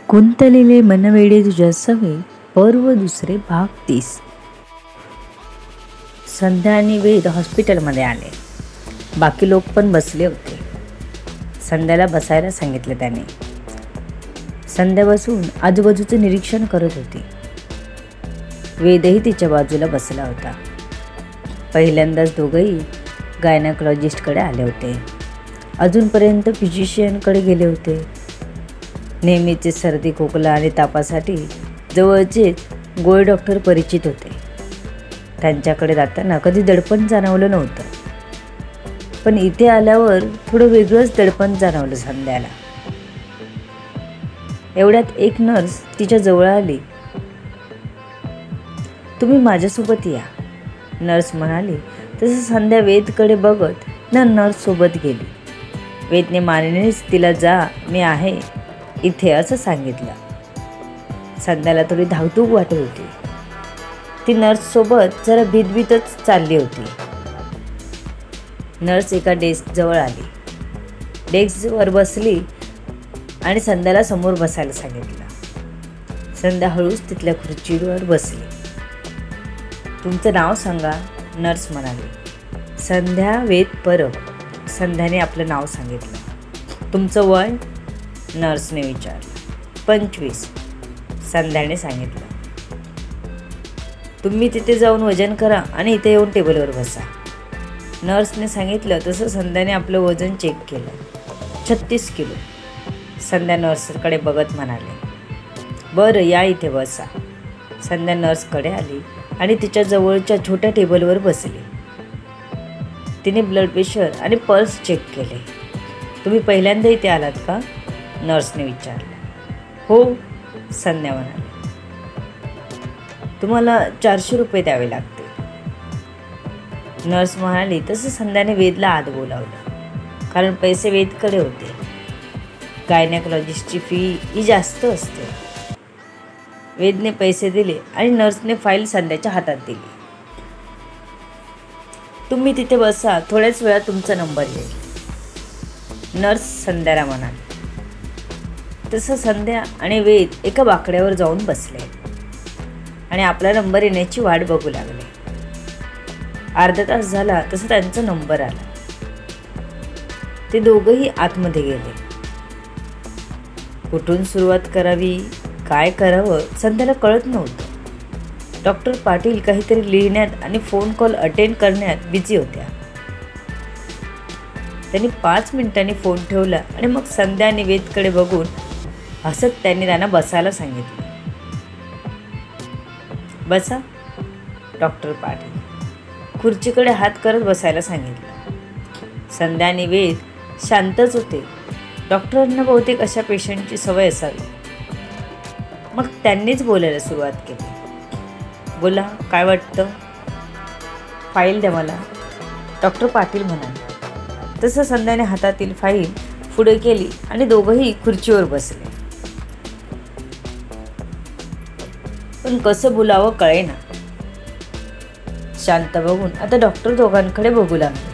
गुंतलेले मनवेडे तुझ्या सवे पर्व दुसरे भाग 30. संध्या आणि वेद हॉस्पिटलमध्ये आले. बाकी लोक पण बसले होते. संध्याला बसायला सांगितले त्याने. संध्या बसून आजूबाजूचं निरीक्षण करत होती. वेदही तिच्या बाजूला बसला होता. पहिल्यांदाच दोघंही गायनेकोलॉजिस्टकडे आले होते. अजूनपर्यंत फिजिशियनकडे गेले होते. नेहमीचे सर्दी खोकला आणि तापासाठी जवळचेच गोळे डॉक्टर परिचित होते. त्यांच्याकडे जाताना कधी दडपण जाणवलं नव्हतं, पण इथे आल्यावर थोडं वेगळंच दडपण जाणवलं संध्याला. एवढ्यात एक नर्स तिच्या जवळ आली. तुम्ही माझ्यासोबत या, नर्स म्हणाली. तसं संध्या वेदकडे बघत नर्स सोबत गेली. वेदने मानेनेच तिला जा, मी आहे इथे असं सांगितलं. संध्याला थोडी धाकधूक वाटत होती. ती नर्ससोबत जरा भीतभीतच चालली होती. नर्स एका डेस्कजवळ आली. डेस्कवर बसली आणि संध्याला समोर बसायला सांगितलं. संध्या हळूच तिथल्या खुर्चीवर बसली. तुमचं नाव सांगा, नर्स म्हणाली. संध्या वेद परब, संध्याने आपलं नाव सांगितलं. तुमचं वय, नर्सने विचारलं. 25, संध्याने सांगितलं. तुम्ही तिथे जाऊन वजन करा आणि इथे येऊन टेबलवर बसा, नर्सने सांगितलं. तसं संध्याने आपलं वजन चेक केलं. 36 किलो. संध्या नर्सकडे बघत म्हणाले. बरं, या इथे बसा. संध्या नर्सकडे आली आणि तिच्या जवळच्या छोट्या टेबलवर बसली. तिने ब्लड प्रेशर आणि पल्स चेक केले. तुम्ही पहिल्यांदा इथे आलात का, नर्सने विचारलं. हो, संध्या म्हणाली. तुम्हाला 400 रुपये द्यावे लागतील, नर्स म्हणाली. तसं संध्याने वेदला आत बोलावलं, कारण पैसे वेदकडे होते. गायनेकोलॉजिस्टची फी ही जास्त असते. वेदने पैसे दिले आणि नर्सने फाईल संध्याच्या हातात दिली. तुम्ही तिथे बसा, थोड्याच वेळात तुमचा नंबर येईल, नर्स संध्याला म्हणाली. तसं संध्या आणि वेद एका बाकड्यावर जाऊन बसले आणि आपला नंबर येण्याची वाट बघू लागले. अर्धा तास झाला तसं त्यांचा नंबर आला. ते दोघंही आतमध्ये गेले. कुठून सुरुवात करावी, काय करावं संध्याला कळत नव्हतं. डॉक्टर पाटील काहीतरी लिहिण्यात आणि फोन कॉल अटेंड करण्यात बिझी होत्या. त्यांनी 5 मिनिटांनी फोन ठेवला आणि मग संध्या आणि वेदकडे बघून हसत त्यांनी त्यांना बसायला सांगितलं. बसा, डॉक्टर पाटील खुर्चीकडे हात करत बसायला सांगितलं. संध्या आणि वेद शांतच होते. डॉक्टरांना बहुतेक अशा पेशंटची सवय असावी. मग त्यांनीच बोलायला सुरुवात केली. बोला, काय वाटतं? फाईल द्या मला, डॉक्टर पाटील म्हणाले. तसं संध्याने हातातील फाईल पुढे केली आणि दोघंही खुर्चीवर बसले. पण कसं बोलावं कळेना. शांत बघून आता डॉक्टर दोघांकडे बघू लागले.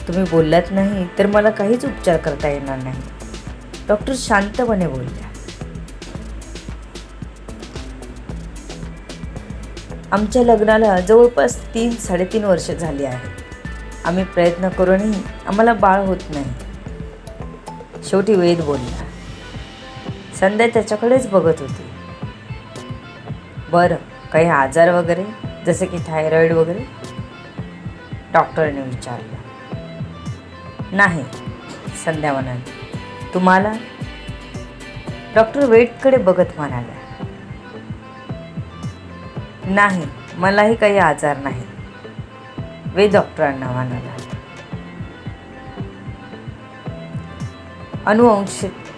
तुम्ही बोललात नाही तर मला काहीच उपचार करता येणार नाही, डॉक्टर शांतपणे बोलल्या. आमच्या लग्नाला जवळपास 3-3.5 वर्ष झाली आहेत. आम्ही प्रयत्न करूनही आम्हाला बाळ होत नाही, शेवटी वेद बोलला. संध्या त्याच्याकडेच बघत होती. बरं, काही आजार वगैरे, जसे की थायरॉईड वगैरे, डॉक्टरने विचारलं. नाही, संध्या म्हणाली. तुम्हाला, डॉक्टर वेदकडे बघत म्हणाल्या. नाही, मलाही काही आजार नाही, वेद डॉक्टरांना म्हणाला.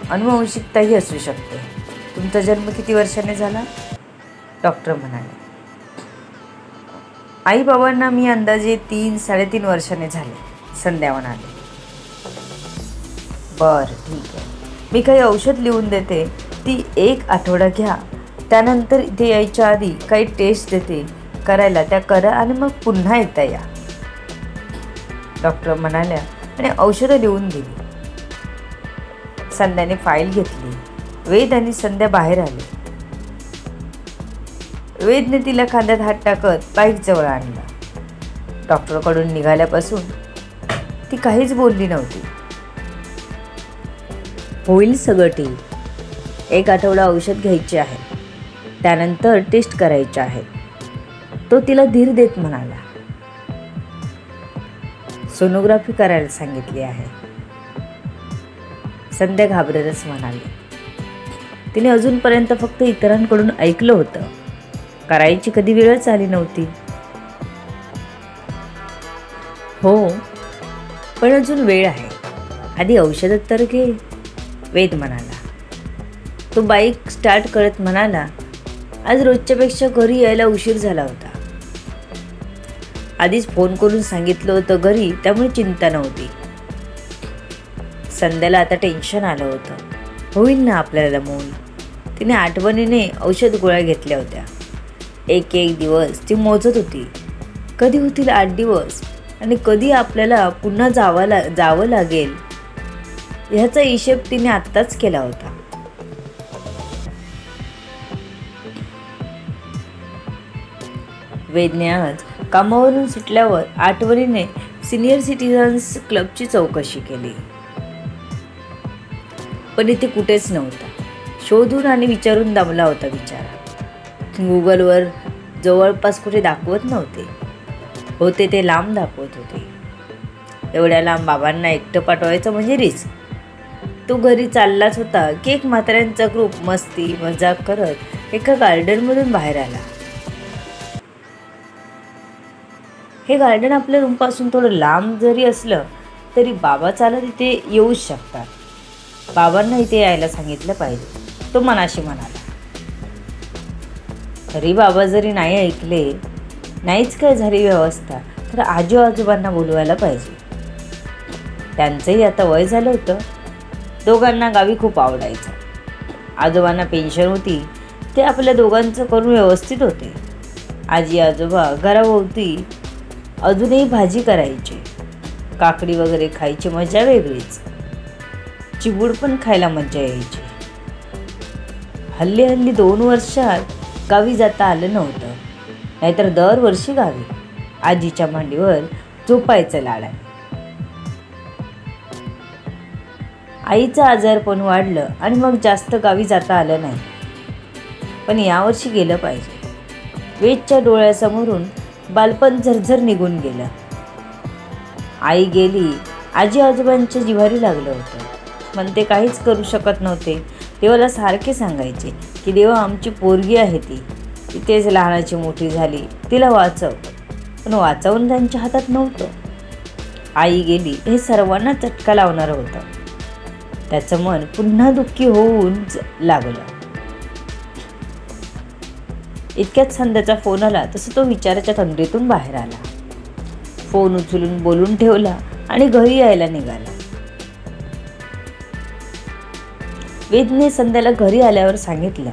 अनुवंशिकताही असू शकते. तुमचा जन्म किती वर्षाने झाला, डॉक्टर म्हणाले. आई बाबांना मी अंदाजे 3-3.5 वर्षाने झाले, संध्या म्हणाले. बरं, ठीक आहे. मी काही औषध लिहून देते, ती 1 आठवडा घ्या. त्यानंतर इथे यायच्या आधी काही टेस्ट देते करायला, त्या करा आणि मग पुन्हा एकदा या, डॉक्टर म्हणाल्या आणि औषधं लिहून दिली. संध्याने फाईल घेतली. वेद आणि संध्या बाहेर आले. वेदने तिला खांद्यात हात टाकत बाईक जवळ आणला. डॉक्टरकडून निघाल्यापासून ती काहीच बोलली नव्हती. होईल सगळं ठीक. 1 आठवडा औषध घ्यायचे आहे, त्यानंतर टेस्ट करायचे आहे, तो तिला धीर देत म्हणाला. सोनोग्राफी करायला सांगितली आहे. संध्या घाबरतच म्हणाली. तिने अजूनपर्यंत फक्त इतरांकडून ऐकलं होतं, करायची कधी वेळच आली नव्हती. हो, पण अजून वेळ आहे, आधी औषधात तर घे, वेद म्हणाला. तो बाईक स्टार्ट करत म्हणाला, आज रोजच्यापेक्षा घरी यायला उशीर झाला होता. आधीच फोन करून सांगितलं होतं घरी, त्यामुळे चिंता नव्हती. संध्याला आता टेन्शन आलं होतं. होईल ना आपल्याला मूल. तिने आठवणीने औषध गोळ्या घेतल्या होत्या. एक दिवस ती मोजत होती. कधी होतील 8 दिवस आणि कधी आपल्याला पुन्हा जावं लागेल ह्याचा हिशेब तिने आत्ताच केला होता. वेदने आज कामावरून सुटल्यावर आठवणीने सिनियर सिटीजन्स क्लबची चौकशी केली, पण इथे कुठेच नव्हता. शोधून आणि विचारून दमला होता बिचारा. गुगलवर जवळपास कुठे दाखवत नव्हते. होते ते लांब दाखवत होते. एवढ्या लांब बाबांना एकटं पाठवायचं म्हणजे रिस्क. तो घरी चाललाच होता की एक म्हाताऱ्यांचा ग्रुप मस्ती मजाक करत एका गार्डनमधून बाहेर आला. हे गार्डन आपल्या रूमपासून थोडं लांब जरी असलं तरी बाबा चालत इथे येऊच शकतात. बाबांना इथे यायला सांगितलं पाहिजे, तो मनाशी म्हणाला. तरी बाबा जरी नाही ऐकले, नाहीच काय झाली व्यवस्था, तर आजी आजोबांना बोलवायला पाहिजे. त्यांचंही आता वय झालं होतं. दोघांना गावी खूप आवडायचं. आजोबांना पेन्शन होती, ते आपल्या दोघांचं करून व्यवस्थित होते. आजी आजोबा घराभोवती अजूनही भाजी करायची. काकडी वगैरे खायची मजा वेगळीच. चिबूड पण खायला मजा यायची. हल्ली 2 वर्षात गावी जाता आलं नव्हतं, नाहीतर दरवर्षी गावी आजीच्या मांडीवर झोपायचं लाडाने. आईचं आजारपण वाढलं आणि मग जास्त गावी जाता आलं नाही, पण यावर्षी गेलं पाहिजे. वेदच्या डोळ्यासमोरून बालपण झरझर निघून गेलं. आई गेली, आजी आजोबांच्या जिव्हारी लागलं होतं, पण ते काहीच करू शकत नव्हते. देवाला सारखे सांगायचे की देवा आमची पोरगी आहे, ती इथेच लहानाची मोठी झाली, तिला वाचव. पण वाचवून त्यांच्या हातात नव्हतं. आई गेली हे सर्वांना चटका लावणारं होतं. त्याचं मन पुन्हा दुःखी होऊन लागलं. इतक्यात संध्याचा फोन आला, तसं तो विचाराच्या तंद्रीतून बाहेर आला. फोन उचलून बोलून ठेवला आणि घरी यायला निघाला. वेदने संध्याला घरी आल्यावर सांगितलं,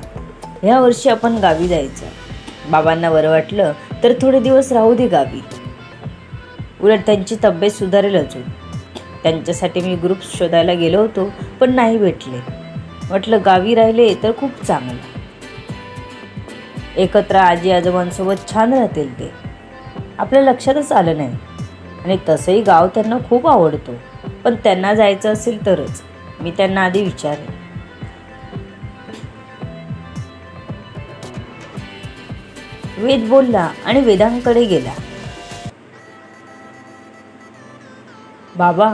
ह्या वर्षी आपण गावी जायचं. बाबांना बरं वाटलं तर थोडे दिवस राहू दे गावी. उलट त्यांची तब्येत सुधारेल अजून. त्यांच्यासाठी मी ग्रुप शोधायला गेलो होतो, पण नाही भेटले. म्हटलं गावी राहिले तर खूप चांगलं. एकत्र आजी आजोबांसोबत छान राहतील ते. आपल्या लक्षातच आलं नाही. आणि तसंही गाव त्यांना खूप आवडतो, पण त्यांना जायचं असेल तरच. मी त्यांना आधी विचारेन. वेद बोलला आणि वेदांकडे गेला. बाबा,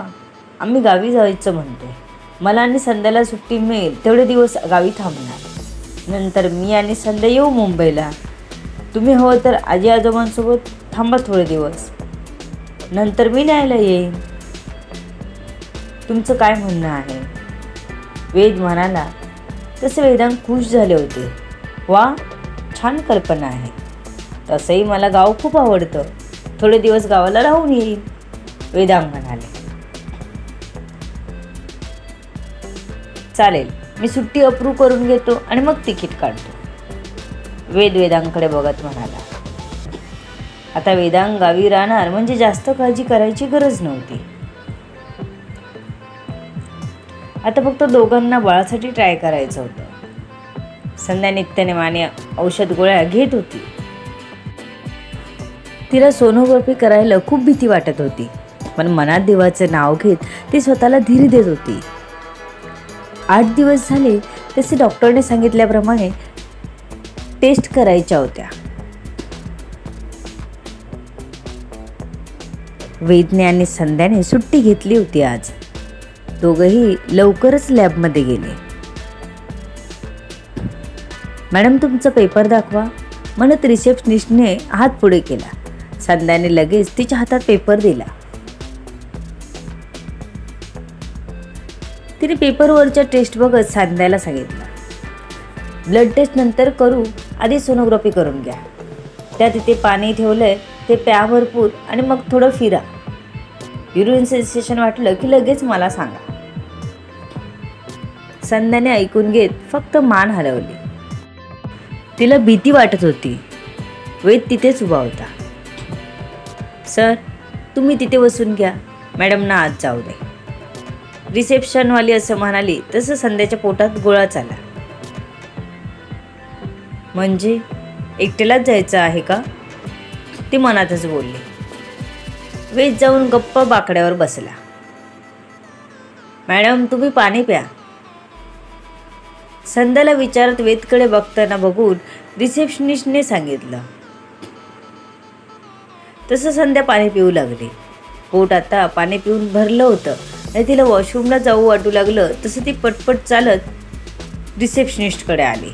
आम्ही गावी जायचं म्हणतोय. मला आणि संध्याला सुट्टी मिळेल तेवढे दिवस गावी थांबणार. नंतर मी आणि संध्या येऊ मुंबईला. तुम्ही हवं तर आजी आजोबांसोबत थांबा थोडे दिवस, नंतर मी न्यायला येईन. तुमचं काय म्हणणं आहे? वेद म्हणाला. तसे वेदांत खुश झाले होते. वा, छान कल्पना आहे. तसंही मला गाव खूप आवडतं. थोडे दिवस गावाला राहून येईल, वेदांत म्हणाले. चालेल, मी सुट्टी अप्रूव्ह करून घेतो आणि मग तिकीट काढतो, वेदांकडे बघत म्हणाला. आता वेदांत गावी राहणार म्हणजे जास्त काळजी करायची गरज नव्हती. आता फक्त दोघांना बाळासाठी ट्राय करायचं होतं. संध्या नित्यनेमाने औषध गोळ्या घेत होती. तिला सोनोग्राफी करायला खूप भीती वाटत होती, पण मनात देवाचं नाव घेत ती स्वतःला धीर देत होती. 8 दिवस झाले तसे डॉक्टरने सांगितल्याप्रमाणे टेस्ट करायच्या होत्या. वेदने आणि संध्याने सुट्टी घेतली होती आज. दोघंही लवकरच लॅबमध्ये गेले. मॅडम, तुमचा पेपर दाखवा म्हणत रिसेप्शनिस्टने हात पुढे केला. संध्याने लगेच तिच्या हातात पेपर दिला. तिने पेपरवरच्या टेस्ट बघत संध्याला सांगितलं, ब्लड टेस्ट नंतर करू, आधी सोनोग्राफी करून घ्या. त्यात इथे पाणी ठेवलंय, ते प्या भरपूर आणि मग थोडं फिरा. युरिन सेन्सेशन वाटलं की लगेच मला सांगा. संध्याने ऐकून घेत फक्त मान हलवली. तिला भीती वाटत होती. वेद तिथेच उभा होता. सर, तुम्ही तिथे बसून घ्या, मॅडमना आत जाऊ दे. रिसेप्शनवाली असं म्हणाली तसं संध्याच्या पोटात गोळा चाला. म्हणजे एकट्यालाच जायचं आहे का? ती मनातच बोलली. वेद जाऊन गप्प बाकड्यावर बसला. मॅडम, तुम्ही पाणी प्या. संध्याला विचारत वेदकडे बघताना बघून रिसेप्शनिस्टने सांगितलं. तसं संध्या पाणी पिऊ लागली. पोट आता पाणी पिऊन भरलं होतं आणि तिला वॉशरूमला जाऊ वाटू लागलं. तसं ती पटपट चालत रिसेप्शनिस्टकडे आली.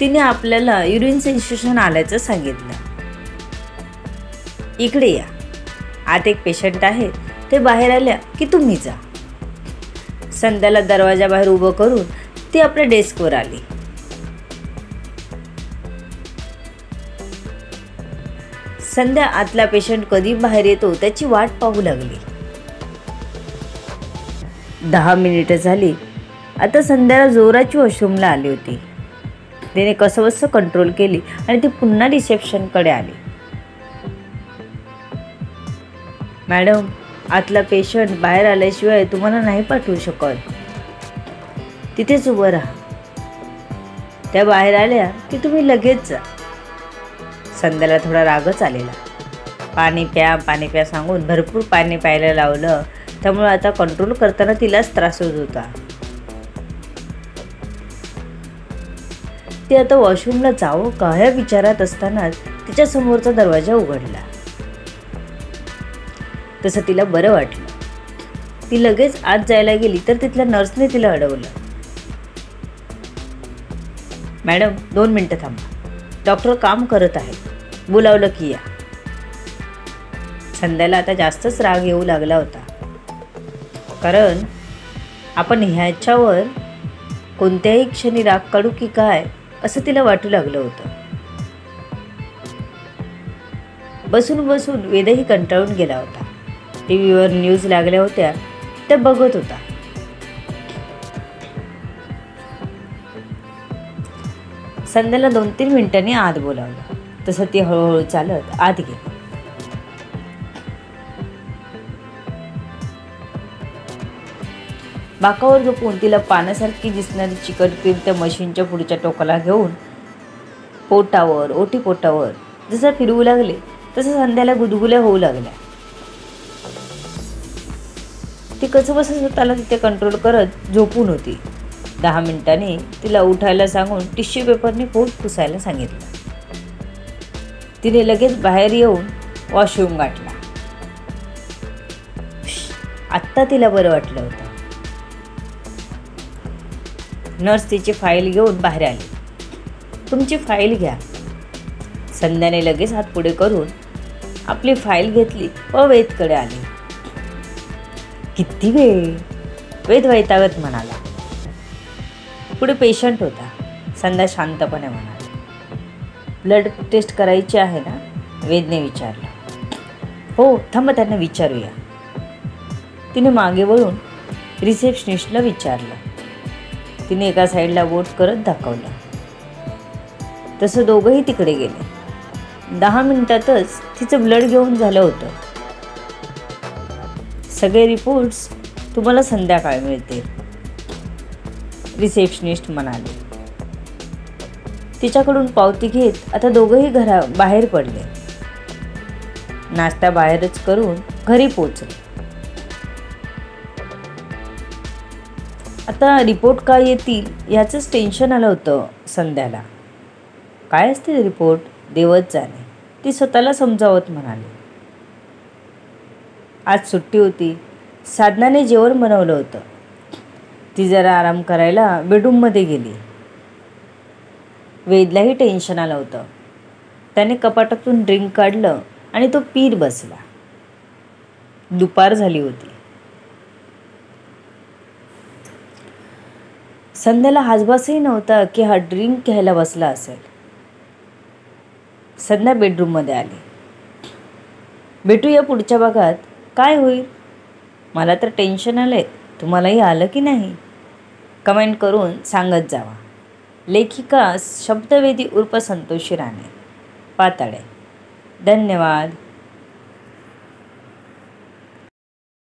तिने आपल्याला युरिन सेन्सेशन आल्याचं सांगितलं. इकडे या, आत एक पेशंट आहे, ते बाहेर आल्या की तुम्ही जा. संध्याला दरवाजाबाहेर उभं करून ती आपल्या डेस्कवर आली. संध्या आतला पेशंट कधी बाहेर येतो त्याची वाट पाहू लागली. 10 मिनिटं झाली. आता संध्याला जोराची वॉशरूमला आली होती. तिने कसंबसं कंट्रोल केली आणि ती पुन्हा रिसेप्शनकडे आली. मॅडम, आतला पेशंट बाहेर आल्याशिवाय तुम्हाला नाही पाठवू शकत. तिथेच उभं राहा. त्या बाहेर आल्या की तुम्ही लगेच जा. संध्याला थोडा रागच आलेला. पाणी प्या सांगून भरपूर पाणी प्यायला लावलं. त्यामुळे आता कंट्रोल करताना तिलाच त्रास होत होता. ती आता वॉशरूमला जावं का या विचारात असतानाच तिच्या समोरचा दरवाजा उघडला. तसं तिला बरं वाटलं. ती लगेच आत जायला गेली तर तिथल्या नर्सने तिला अडवलं. मॅडम, 2 मिनिटं थांबा, डॉक्टर काम करत आहे, बोलावलं की या. संध्याला आता जास्तच राग येऊ लागला होता. कारण आपण ह्याच्यावर कोणत्याही क्षणी राग काढू की काय असं तिला वाटू लागलं होतं. बसून बसून वेदही कंटाळून गेला होता. टीव्हीवर न्यूज लागल्या होत्या, त्या बघत होता. संध्याला 2-3 मिनिटांनी आत बोलावलं. तसं ती हळूहळू चालत आत गेली. बाकावर झोपून तिला पाण्यासारखी दिसणारी चिकट क्रीम त्या मशीनच्या पुढच्या टोकाला घेऊन पोटावर, ओटीपोटावर जसं फिरवू लागले तसं संध्याला गुदगुल्या होऊ लागल्या. ती कसंबसं स्वतःला तिथे कंट्रोल करत झोपून होती. 10 मिनिटांनी तिला उठायला सांगून टिश्यू पेपरने पोट पुसायला सांगितलं. तिने लगेच बाहेर येऊन वॉशरूम गाठला. आत्ता तिला बरं वाटलं होतं. नर्स तिची फाईल घेऊन बाहेर आली. तुमची फाईल घ्या. संध्याने लगेच हात पुढे करून आपली फाईल घेतली व वेदकडे आली. किती वेळ? वेद वैतागत म्हणाला. पुढे पेशंट होता. संध्या शांतपणे म्हणाली. ब्लड टेस्ट करायची आहे ना? वेदने विचारलं. हो, थांबा त्यांना विचारूया. तिने मागे वळून रिसेप्शनिस्टला विचारलं. तिने एका साईडला बोट करत दाखवलं. तसं दोघंही तिकडे गेले. 10 मिनिटातच तिचं ब्लड घेऊन झालं होतं. सगळे रिपोर्ट्स तुम्हाला संध्याकाळी मिळतील. रिसेप्शनिस्ट म्हणाले. तिच्याकडून पावती घेत आता दोघंही बाहेर पडले. नाश्ता बाहेरच करून घरी पोचले. आता रिपोर्ट काय येतील याचंच टेन्शन आलं होतं संध्याला. काय असते रिपोर्ट देवच जाणे, ती स्वतःला समजावत म्हणाली. आज सुट्टी होती. साधनाने जेवण बनवलं होतं. ती जरा आराम करायला बेडरूममध्ये गेली. वेदलाही टेन्शन आलं होतं. त्याने कपाटातून ड्रिंक काढलं आणि तो पीत बसला. दुपार झाली होती. संध्याला हासभासही नव्हता की हा ड्रिंक घ्यायला बसला असेल. संध्या बेडरूममध्ये आली. भेटूया पुढच्या भागात. काय होईल? मला तर टेन्शन आलंय. तुम्हालाही आलं की नाही? कमेंट करून सांगत जावा. लेखिका शब्दवेदी उर्फ संतोषी राणे, पाताळे. धन्यवाद.